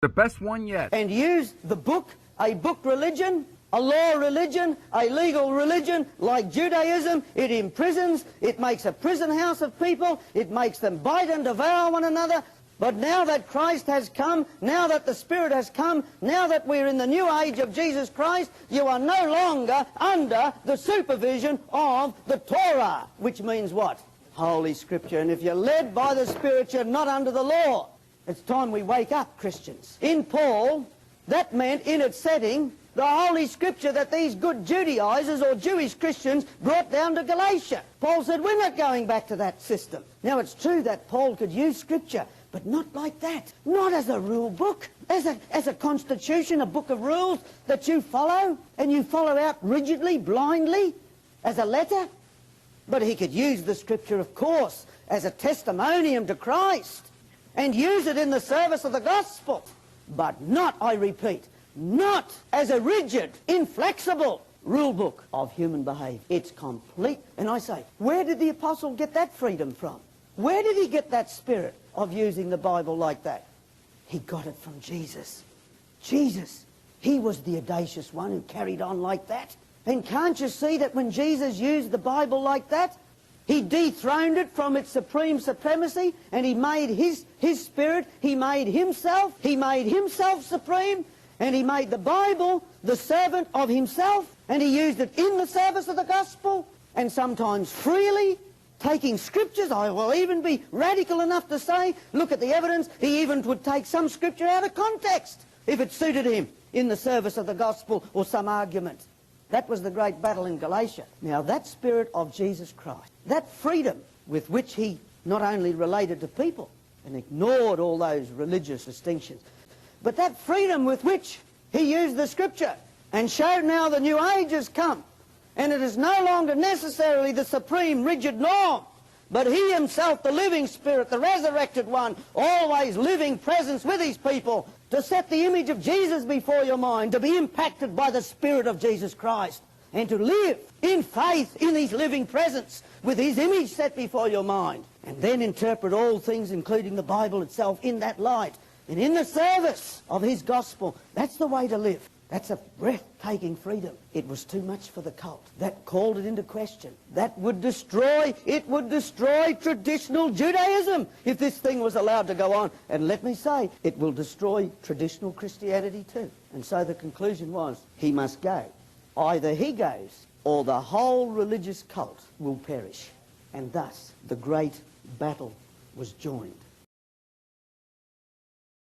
The best one yet. And use the book, a book religion, a law religion, a legal religion, like Judaism. It imprisons, it makes a prison house of people, it makes them bite and devour one another. But now that Christ has come, now that the Spirit has come, now that we're in the new age of Jesus Christ, you are no longer under the supervision of the Torah, which means what? Holy Scripture. And if you're led by the Spirit, you're not under the law. It's time we wake up, Christians. In Paul, that meant, in its setting, the Holy Scripture that these good Judaizers or Jewish Christians brought down to Galatia. Paul said, we're not going back to that system. Now, it's true that Paul could use Scripture, but not like that. Not as a rule book, as a constitution, a book of rules that you follow, and you follow out rigidly, blindly, as a letter. But he could use the Scripture, of course, as a testimonium to Christ, and use it in the service of the gospel. But not, I repeat, not as a rigid, inflexible rule book of human behaviour. It's complete. And I say, where did the apostle get that freedom from? Where did he get that spirit of using the Bible like that? He got it from Jesus. Jesus, he was the audacious one who carried on like that. And can't you see that when Jesus used the Bible like that, he dethroned it from its supreme supremacy, and he made his spirit, he made himself supreme, and he made the Bible the servant of himself, and he used it in the service of the gospel, and sometimes freely, taking scriptures. I will even be radical enough to say, look at the evidence, he even would take some scripture out of context if it suited him in the service of the gospel or some argument. That was the great battle in Galatia. Now that spirit of Jesus Christ, that freedom with which he not only related to people and ignored all those religious distinctions, but that freedom with which he used the scripture and showed now the new age has come, and it is no longer necessarily the supreme rigid norm, but he himself, the living spirit, the resurrected one, always living presence with his people, to set the image of Jesus before your mind, to be impacted by the Spirit of Jesus Christ, and to live in faith in his living presence with his image set before your mind, and then interpret all things, including the Bible itself, in that light and in the service of his gospel. That's the way to live. That's a breathtaking freedom. It was too much for the cult. That called it into question. That would destroy, it would destroy traditional Judaism if this thing was allowed to go on. And let me say, it will destroy traditional Christianity too. And so the conclusion was, he must go. Either he goes, or the whole religious cult will perish. And thus, the great battle was joined.